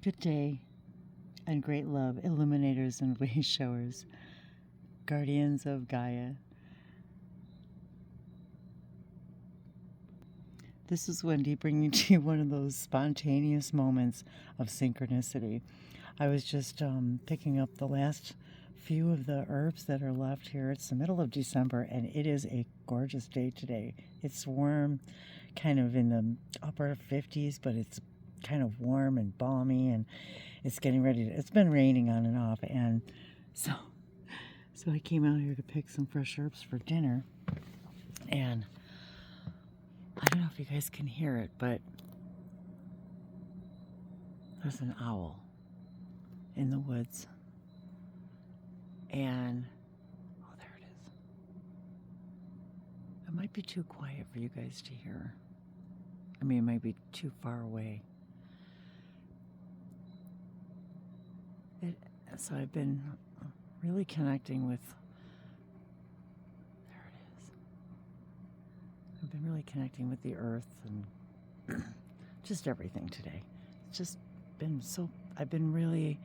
Good day and great love, illuminators and way showers, guardians of Gaia. This is Wendy bringing to you one of those spontaneous moments of synchronicity. I was just picking up the last few of the herbs that are left here. It's the middle of December and it is a gorgeous day today. It's warm, kind of in the upper 50s, but it's kind of warm and balmy, and it's getting ready to, it's been raining on and off, and so I came out here to pick some fresh herbs for dinner, and I don't know if you guys can hear it, but there's an owl in the woods, and oh, there it is. It might be too quiet for you guys to hear. I mean, it might be too far away. So I've been really connecting with, there it is. I've been really connecting with the earth and just everything today. It's just been so, I've been really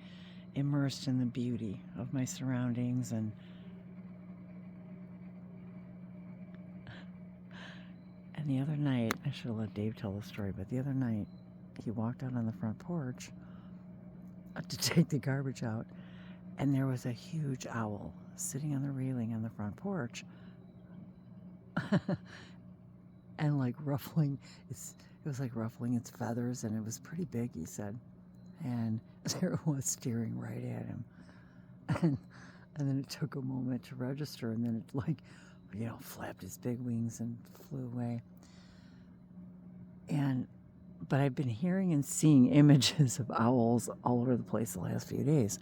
immersed in the beauty of my surroundings, and the other night, I should have let Dave tell the story, but the other night he walked out on the front porch to take the garbage out, and there was a huge owl sitting on the railing on the front porch and like ruffling it was like ruffling its feathers, and it was pretty big, he said, and there it was staring right at him, and then it took a moment to register, and then it, like, you know, flapped its big wings and flew away. But I've been hearing and seeing images of owls all over the place the last few days.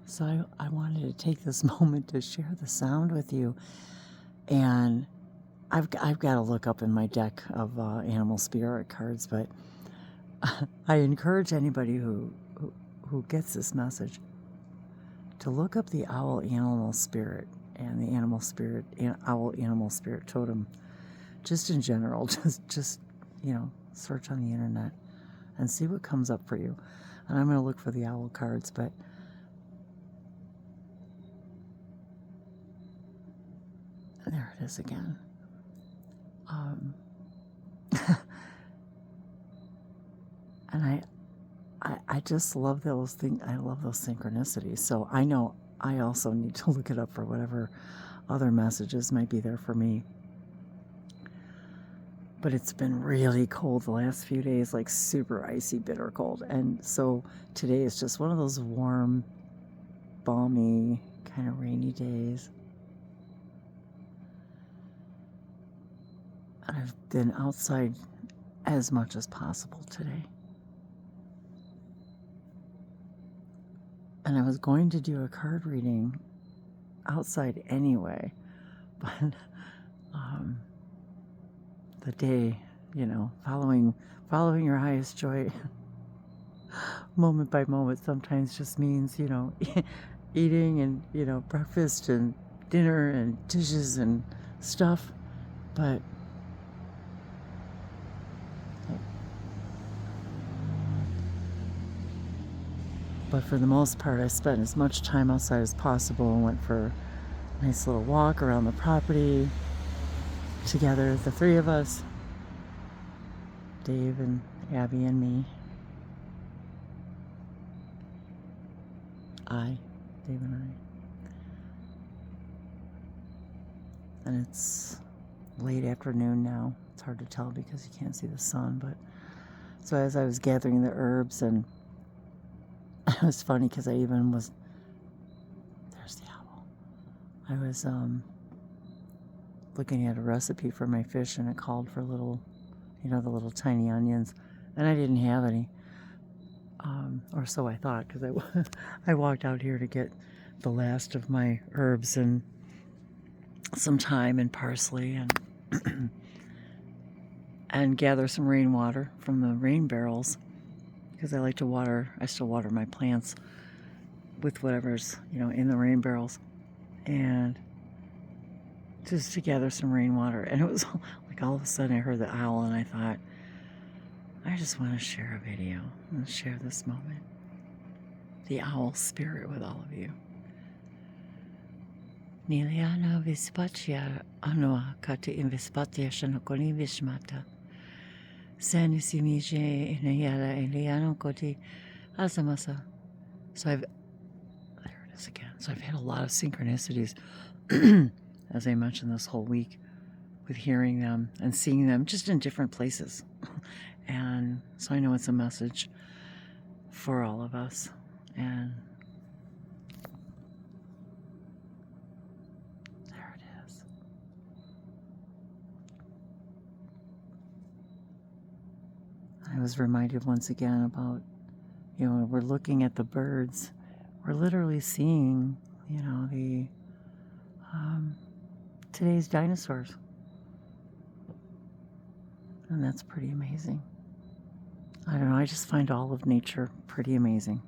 So I wanted to take this moment to share the sound with you. And I've got to look up in my deck of animal spirit cards, but I encourage anybody who gets this message to look up the owl animal spirit and the animal spirit, owl animal spirit totem. Just in general, just you know, search on the internet and see what comes up for you. And I'm going to look for the owl cards, but there it is again. And I just love those things. I love those synchronicities. So I know I also need to look it up for whatever other messages might be there for me. But it's been really cold the last few days, like super icy, bitter cold. And so today is just one of those warm, balmy, kind of rainy days. And I've been outside as much as possible today. And I was going to do a card reading outside anyway, but the day, you know, following your highest joy moment by moment sometimes just means, you know, eating and, you know, breakfast and dinner and dishes and stuff, but for the most part I spent as much time outside as possible and went for a nice little walk around the property together, the three of us, Dave and Abby and me. Dave and I. And it's late afternoon now. It's hard to tell because you can't see the sun, but so as I was gathering the herbs, and it was funny because I even was, there's the owl. I was looking at a recipe for my fish, and it called for little, you know, the little tiny onions, and I didn't have any, or so I thought, because I walked out here to get the last of my herbs and some thyme and parsley and and gather some rainwater from the rain barrels, because I like to water, I still water my plants with whatever's, you know, in the rain barrels, and just to gather some rainwater. And it was like all of a sudden I heard the owl, and I thought, I I just want to share a video and share this moment. The owl spirit with all of you. Niliana vispatia anoa kati invispatia shanokoni vishmata. Sani simije inayala eliano koti asamasa. There it is again. So I've had a lot of synchronicities, as I mentioned this whole week, with hearing them and seeing them just in different places. And so I know it's a message for all of us. And there it is. I was reminded once again about, we're looking at the birds. We're literally seeing, the today's dinosaurs. And that's pretty amazing. I don't know, I just find all of nature pretty amazing.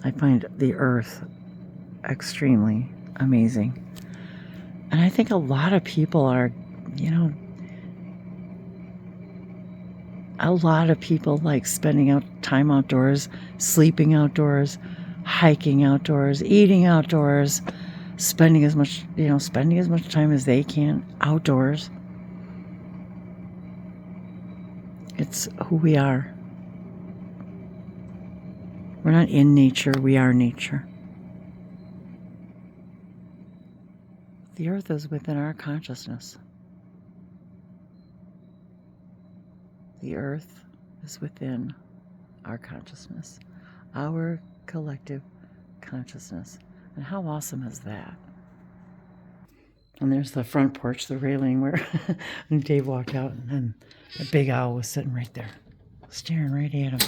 I find the earth extremely amazing. And I think a lot of people are, a lot of people like spending time outdoors, sleeping outdoors, hiking outdoors, eating outdoors, spending as much time as they can outdoors. It's who we are. We're not in nature, we are nature. The earth is within our consciousness. The earth is within our consciousness, our collective consciousness. And how awesome is that? And there's the front porch, the railing where Dave walked out, and then the big owl was sitting right there, staring right at him.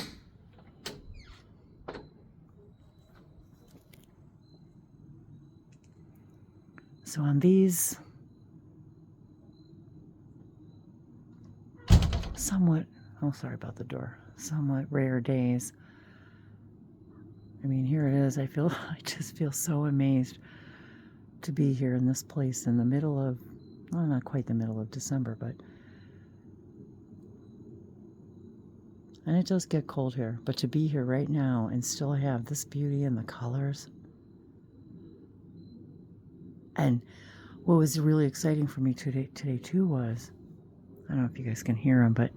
So on these somewhat rare days, here it is. I just feel so amazed to be here in this place in the middle of, well, not quite the middle of December, and it does get cold here, but to be here right now and still have this beauty and the colors. And what was really exciting for me today too was, I don't know if you guys can hear them, but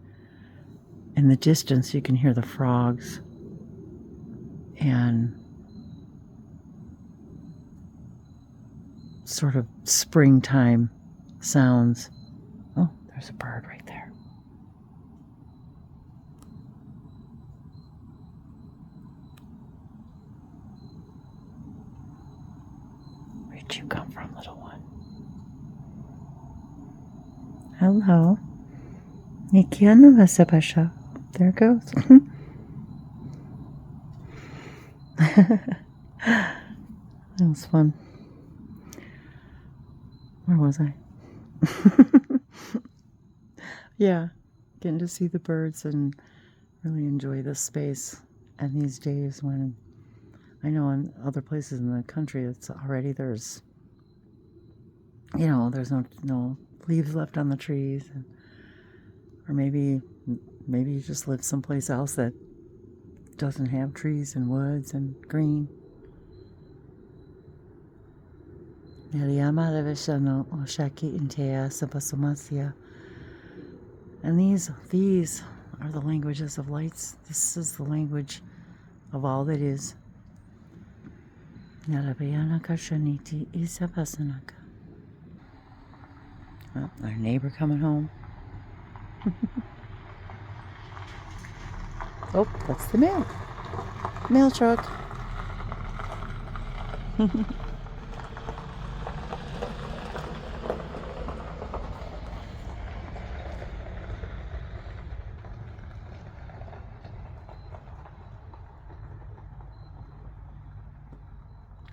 in the distance you can hear the frogs and sort of springtime sounds. Oh, there's a bird right there. Where'd you come from, little one? Hello. There it goes. That was fun. Where was I? Yeah, getting to see the birds and really enjoy this space. And these days when, I know in other places in the country, it's already, there's no leaves left on the trees. Or maybe you just live someplace else that doesn't have trees and woods and green. And these are the languages of lights. This is the language of all that is. Well, our neighbor coming home. Oh, that's the mail truck.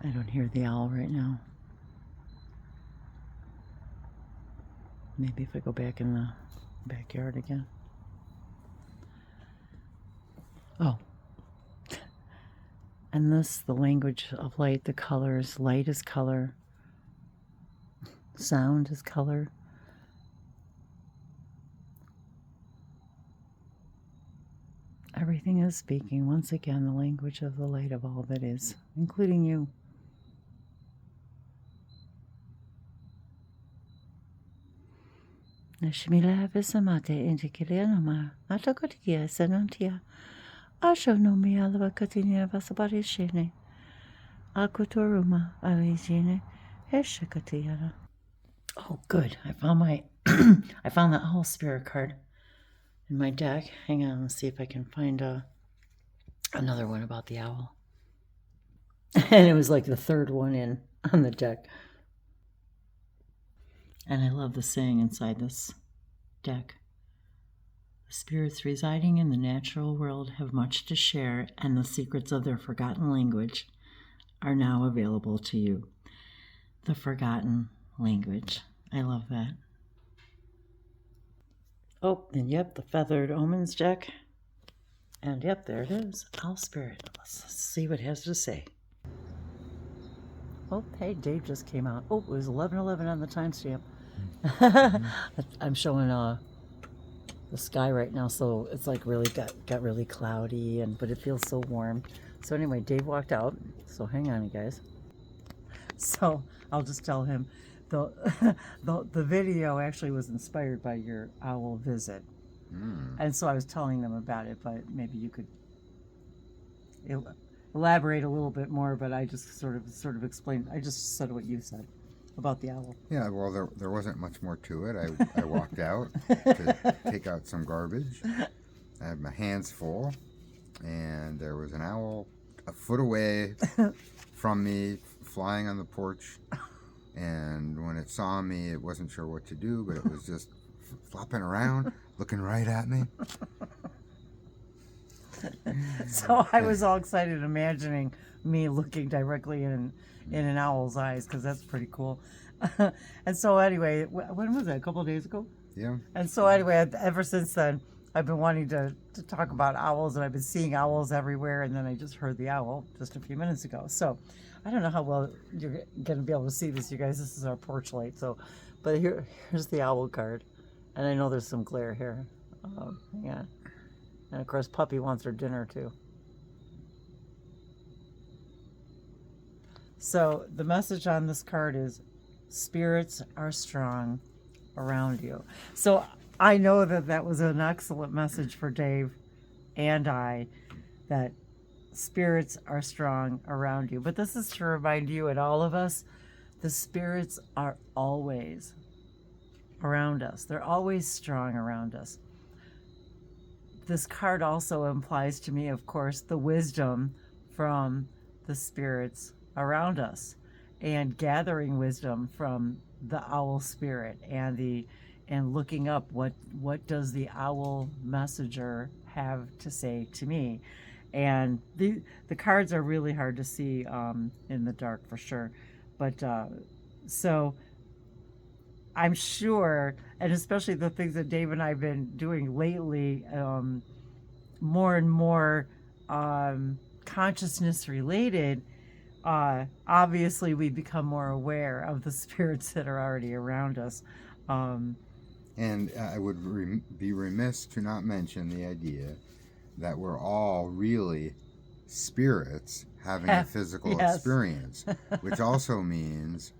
I don't hear the owl right now. Maybe if I go back in the backyard again. Oh. And this, the language of light, the colors. Light is color. Sound is color. Everything is speaking, once again, the language of the light of all that is, including you. Nashmila Visamate Indikilanama, Atakotia Sanantia, Asho no Mialava Katinia Vasabarishene, Akutoruma Alijine, Heshakatiana. Oh, good. I found my I found the owl spirit card in my deck. Hang on, let's see if I can find another one about the owl. And it was like the third one in on the deck. And I love the saying inside this deck. The spirits residing in the natural world have much to share, and the secrets of their forgotten language are now available to you. The forgotten language. I love that. Oh, and yep, the Feathered Omens deck. And yep, there it is. Owl Spirit. Let's see what it has to say. Oh, hey, Dave just came out. Oh, it was 11:11 on the timestamp. I'm showing the sky right now, so it's like really got really cloudy, but it feels so warm. So anyway, Dave walked out. So hang on, you guys. So I'll just tell him the video actually was inspired by your owl visit, and so I was telling them about it. But maybe you could elaborate a little bit more. But I just sort of explained. I just said what you said about the owl. Yeah, well, there wasn't much more to it. I walked out to take out some garbage. I had my hands full, and there was an owl a foot away from me, flying on the porch. And when it saw me, it wasn't sure what to do, but it was just flopping around, looking right at me. So I was all excited imagining me looking directly in an owl's eyes, because that's pretty cool. And so anyway, when was that? A couple of days ago? Yeah. And so anyway, ever since then, I've been wanting to talk about owls, and I've been seeing owls everywhere, and then I just heard the owl just a few minutes ago. So I don't know how well you're going to be able to see this, you guys. This is our porch light. So, but here's the owl card. And I know there's some glare here. Yeah. And of course, Puppy wants her dinner too. So the message on this card is, spirits are strong around you. So I know that was an excellent message for Dave and I, that spirits are strong around you. But this is to remind you and all of us, the spirits are always around us. They're always strong around us. This card also implies to me, of course, the wisdom from the spirits around us, and gathering wisdom from the owl spirit, and looking up what does the owl messenger have to say to me. And the cards are really hard to see in the dark, for sure. But so I'm sure, and especially the things that Dave and I have been doing lately, more and more consciousness related, obviously we become more aware of the spirits that are already around us. And I would be remiss to not mention the idea that we're all really spirits having a physical experience, which also means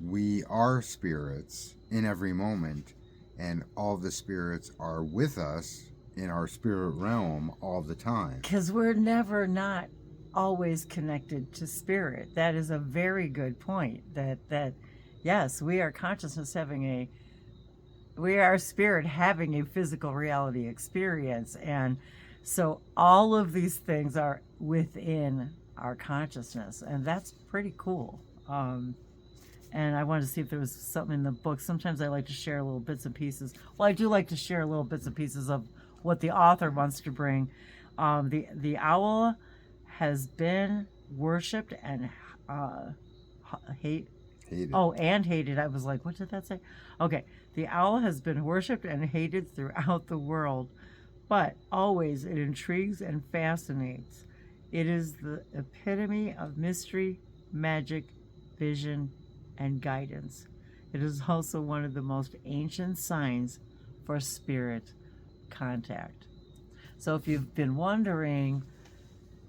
we are spirits in every moment, and all the spirits are with us in our spirit realm all the time. Because we're never not always connected to spirit. That is a very good point. That yes, we are consciousness we are spirit having a physical reality experience, and so all of these things are within our consciousness, and that's pretty cool. And I wanted to see if there was something in the book. Sometimes I like to share little bits and pieces. Well, I do like to share little bits and pieces of what the author wants to bring. The owl has been worshipped and hated. Oh, and hated. I was like, what did that say? Okay. The owl has been worshipped and hated throughout the world, but always it intrigues and fascinates. It is the epitome of mystery, magic, vision, and guidance. It is also one of the most ancient signs for spirit contact. So if you've been wondering,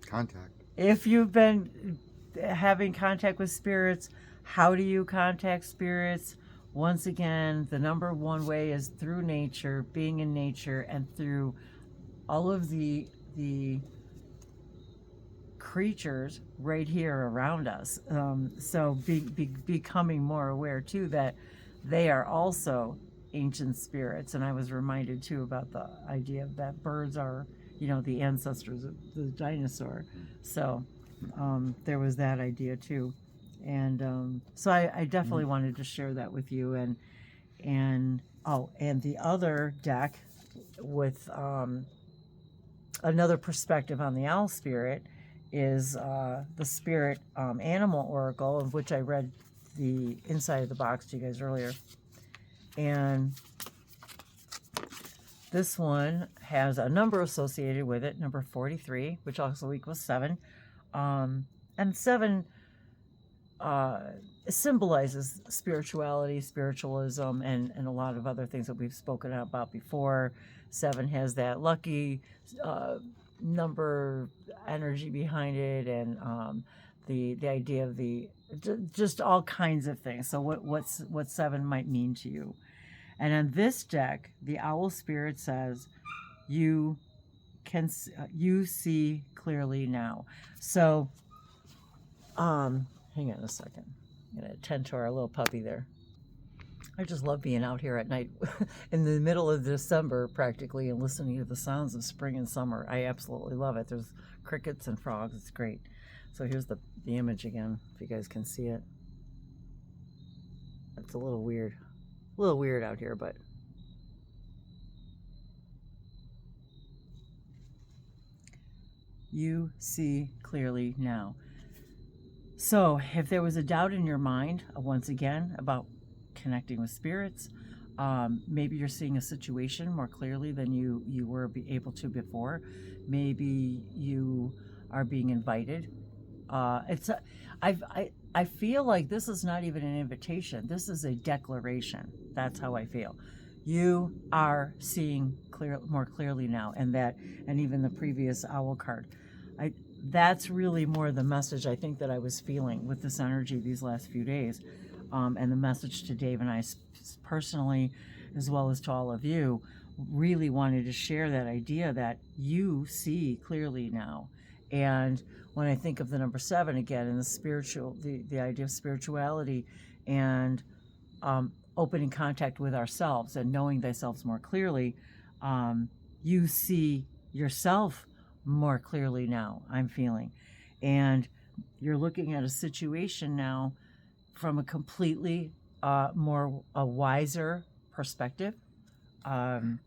Contact. if you've been having contact with spirits, how do you contact spirits? Once again, the number one way is through nature, being in nature, and through all of the creatures right here around us. So becoming more aware too that they are also ancient spirits. And I was reminded too about the idea that birds are, the ancestors of the dinosaur. So there was that idea too. And so I definitely wanted to share that with you. And the other deck with another perspective on the owl spirit is the spirit animal oracle, of which I read the inside of the box to you guys earlier. And this one has a number associated with it, number 43, which also equals 7. And 7 symbolizes spirituality, spiritualism, and a lot of other things that we've spoken about before. 7 has that lucky number energy behind it, and the idea of just all kinds of things. So what 7 might mean to you. And on this deck, the owl spirit says, you see clearly now. So hang on a second. I'm going to attend to our little puppy there. I just love being out here at night in the middle of December practically and listening to the sounds of spring and summer. I absolutely love it. There's crickets and frogs. It's great. So here's the image again, if you guys can see it. It's a little weird. A little weird out here, but you see clearly now. So if there was a doubt in your mind, once again, about connecting with spirits, maybe you're seeing a situation more clearly than you were able to before. Maybe you are being invited. I feel like this is not even an invitation. This is a declaration. That's how I feel. You are seeing more clearly now, and even the previous owl card. That's really more the message I think that I was feeling with this energy these last few days, and the message to Dave and I personally, as well as to all of you, really wanted to share that idea that you see clearly now. And when I think of the number 7 again, and the idea of spirituality and opening contact with ourselves and knowing thyself more clearly, you see yourself more clearly now, I'm feeling. And you're looking at a situation now from a completely a wiser perspective. And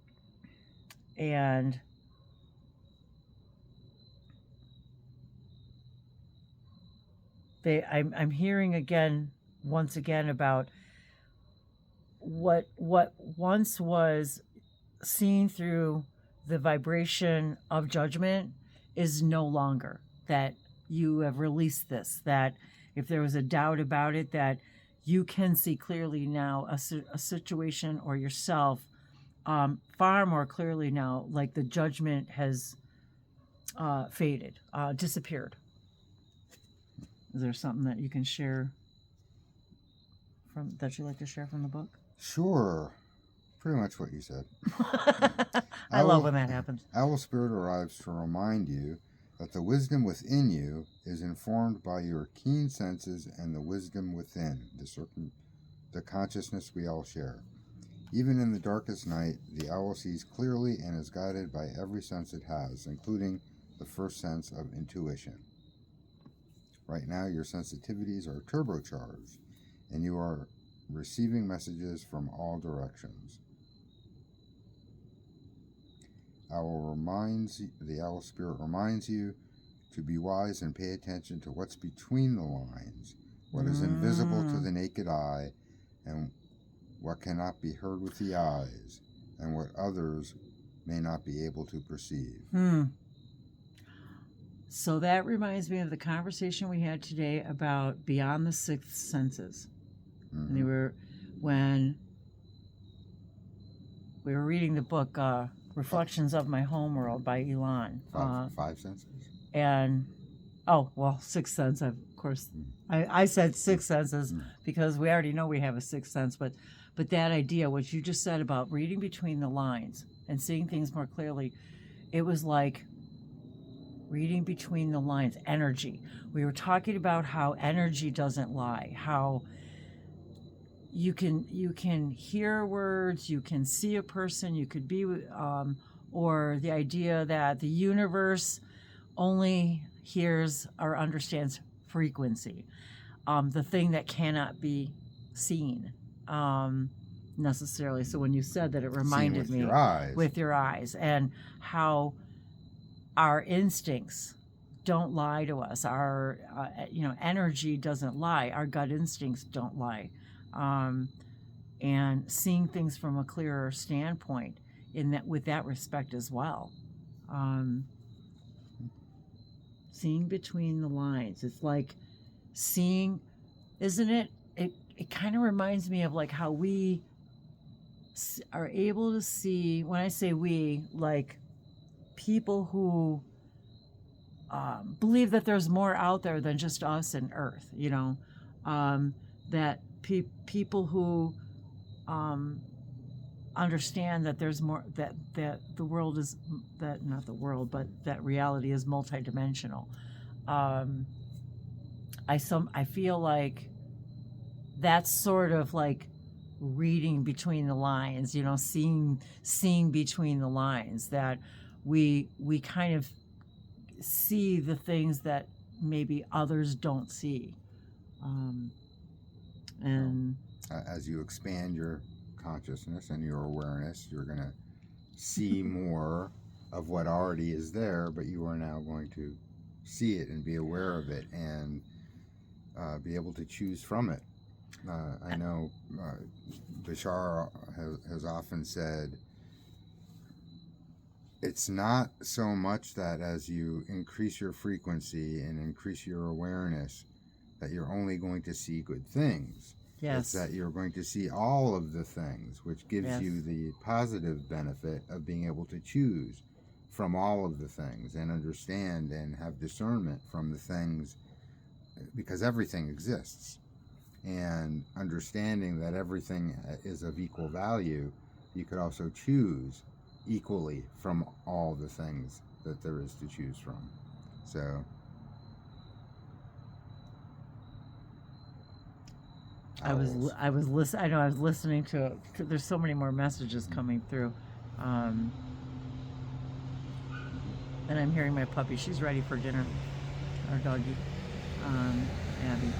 I'm hearing once again about what once was seen through the vibration of judgment is no longer. That you have released this, that if there was a doubt about it, that you can see clearly now a situation or yourself far more clearly now, like the judgment has faded, disappeared. Is there something that you can share that you'd like to share from the book? Sure. Pretty much what you said. I love when that happens. Owl Spirit arrives to remind you that the wisdom within you is informed by your keen senses and the wisdom within, the consciousness we all share. Even in the darkest night, the owl sees clearly and is guided by every sense it has, including the first sense of intuition. Right now, your sensitivities are turbocharged, and you are receiving messages from all directions. The owl spirit reminds you to be wise and pay attention to what's between the lines, what is invisible to the naked eye, and what cannot be heard with the eyes, and what others may not be able to perceive. So that reminds me of the conversation we had today about beyond the sixth senses. When we were reading the book Reflections of My Homeworld by Yelen. Five senses? And, sixth sense, of course. I said sixth senses because we already know we have a sixth sense, but that idea, what you just said about reading between the lines and seeing things more clearly, it was like reading between the lines, energy. We were talking about how energy doesn't lie, how you can hear words, you can see a person, you could be, or the idea that the universe only hears or understands frequency, the thing that cannot be seen necessarily. So when you said that, it reminded me with your eyes, and how our instincts don't lie to us. Our energy doesn't lie. Our gut instincts don't lie. And seeing things from a clearer standpoint with that respect as well. Seeing between the lines. It's like seeing, isn't it? It kind of reminds me of like how we are able to see, when I say we, like people who believe that there's more out there than just us and Earth, that people who understand that there's more, that the world is, that not the world, but that reality is multidimensional. I feel like that's sort of like reading between the lines, seeing between the lines, that we kind of see the things that maybe others don't see. And as you expand your consciousness and your awareness, you're going to see more of what already is there, but you are now going to see it and be aware of it and be able to choose from it. I know Bashar has often said, it's not so much that as you increase your frequency and increase your awareness that you're only going to see good things. Yes. It's that you're going to see all of the things, which gives you the positive benefit of being able to choose from all of the things and understand and have discernment from the things, because everything exists. And understanding that everything is of equal value, you could also choose equally from all the things that there is to choose from. So I was listening to there's so many more messages coming through, and I'm hearing my puppy. She's ready for dinner, our doggy, Abby.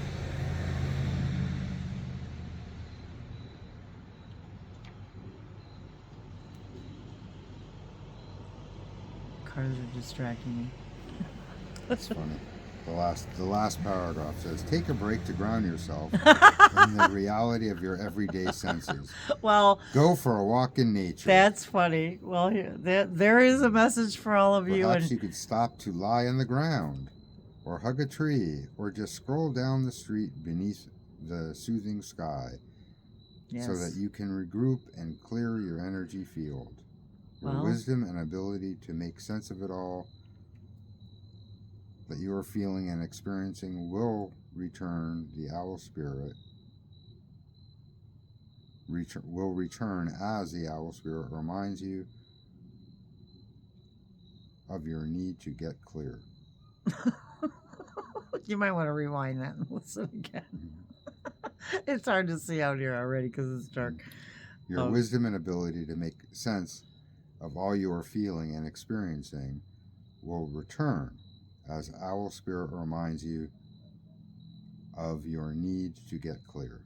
Cars are distracting me. That's funny. The last paragraph says, take a break to ground yourself in the reality of your everyday senses. Well, go for a walk in nature. That's funny. Well, there is a message for all of you. Perhaps you could stop to lie on the ground, or hug a tree, or just scroll down the street beneath the soothing sky, so that you can regroup and clear your energy field. Your wisdom and ability to make sense of it all that you are feeling and experiencing will return. The owl spirit will return as the owl spirit reminds you of your need to get clear. You might want to rewind that and listen again. It's hard to see out here already because it's dark. Your wisdom and ability to make sense of all you are feeling and experiencing will return as owl spirit reminds you of your need to get clear.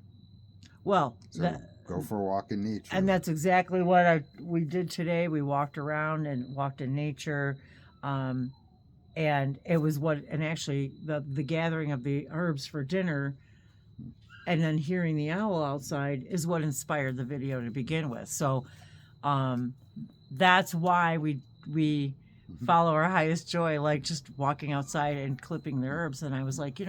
Well, so go for a walk in nature. And that's exactly what we did today. We walked around and walked in nature. And it was actually the gathering of the herbs for dinner and then hearing the owl outside is what inspired the video to begin with. So that's why we follow our highest joy, like just walking outside and clipping the herbs. And I was like,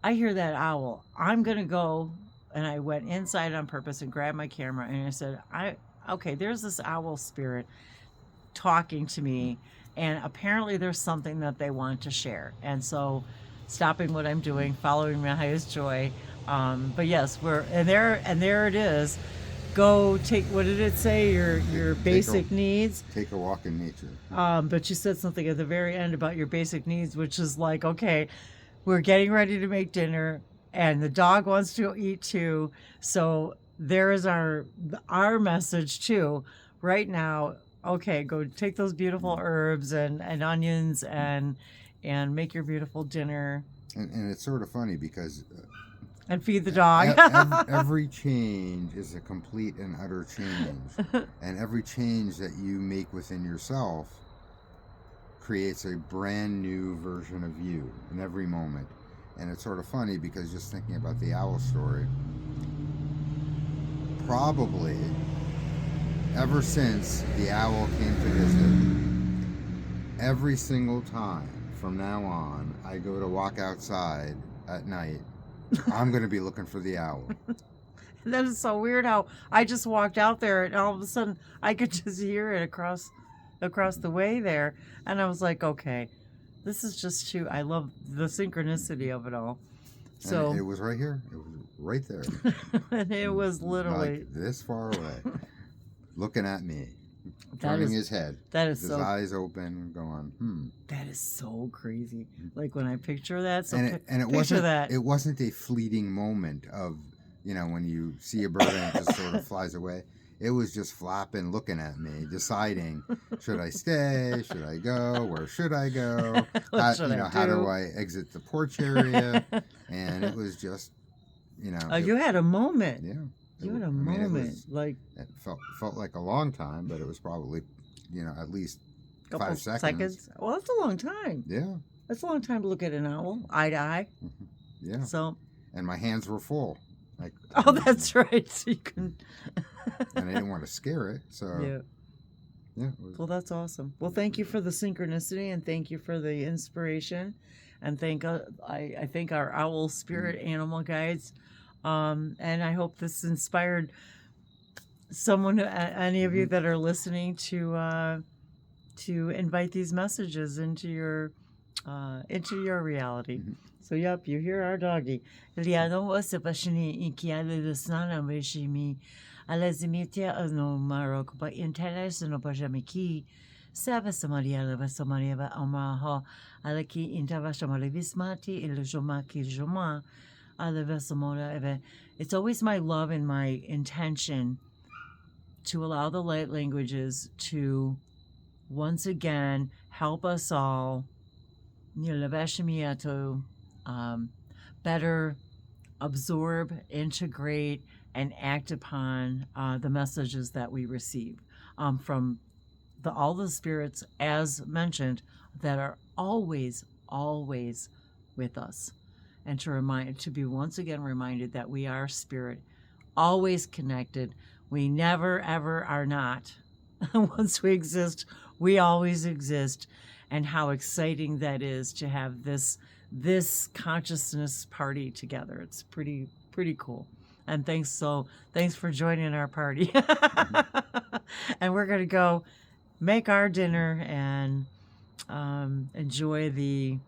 I hear that owl. I'm going to go. And I went inside on purpose and grabbed my camera and I said, okay, there's this owl spirit. talking to me, and apparently there's something that they want to share. And so, stopping what I'm doing, following my highest joy. But yes, there it is. Go take, what did it say? Your basic needs. Take a walk in nature. But you said something at the very end about your basic needs, which is like, okay, we're getting ready to make dinner, and the dog wants to eat too. So there is our message too. Right now, okay, go take those beautiful herbs and onions and make your beautiful dinner. And it's sort of funny because... and feed the dog. Every change is a complete and utter change. And every change that you make within yourself creates a brand new version of you in every moment. And it's sort of funny because just thinking about the owl story, probably ever since the owl came to visit, every single time from now on I go to walk outside at night, I'm going to be looking for the owl. That is so weird how I just walked out there and all of a sudden I could just hear it across the way there. And I was like, okay, this is just too, I love the synchronicity of it all. So and it was right here. It was right there. And it was literally like this far away, looking at me, turning his head. That is his so, eyes open, going, That is so crazy. Like when I picture that, so and it wasn't that. It wasn't a fleeting moment of, when you see a bird and it just sort of flies away. It was just flapping, looking at me, deciding, should I stay? Should I go? Where should I go? How do I exit the porch area? And it was just, you had a moment. Yeah. You had a moment. It felt like a long time, but it was probably, at least 5 seconds. Well, that's a long time. Yeah. That's a long time to look at an owl, eye to eye. Mm-hmm. Yeah. So. And my hands were full. That's right. So you can. And I didn't want to scare it, so. Yeah. Well, that's awesome. Well, thank you for the synchronicity, and thank you for the inspiration, and I thank our owl spirit animal guides, and I hope this inspired someone, any of you that are listening, to invite these messages into your reality. So, yep, you hear our doggy. It's always my love and my intention to allow the light languages to once again help us all to better absorb, integrate, and act upon the messages that we receive from all the spirits, as mentioned, that are always with us, and to be once again reminded that we are spirit, always connected. We never ever are not. Once we exist, we always exist. And how exciting that is to have this consciousness party together. It's pretty cool. And thanks for joining our party. And we're gonna go make our dinner and enjoy the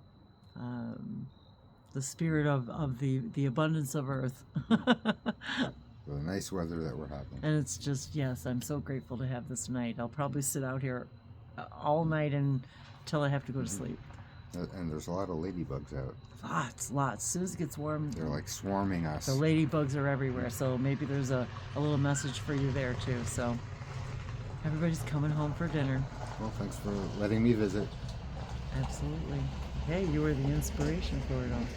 spirit of the abundance of Earth. The nice weather that we're having. And it's just, yes, I'm so grateful to have this night. I'll probably sit out here all night until I have to go to sleep. And there's a lot of ladybugs out. Lots. As soon as it gets warm, they're like swarming us. The ladybugs are everywhere. So maybe there's a little message for you there too. So everybody's coming home for dinner. Well, thanks for letting me visit. Absolutely. Hey, you were the inspiration for it all.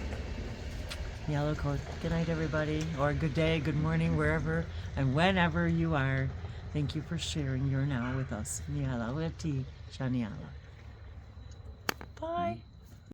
Yellow code. Good night, everybody, or good day, good morning, wherever and whenever you are. Thank you for sharing your now with us. Bye.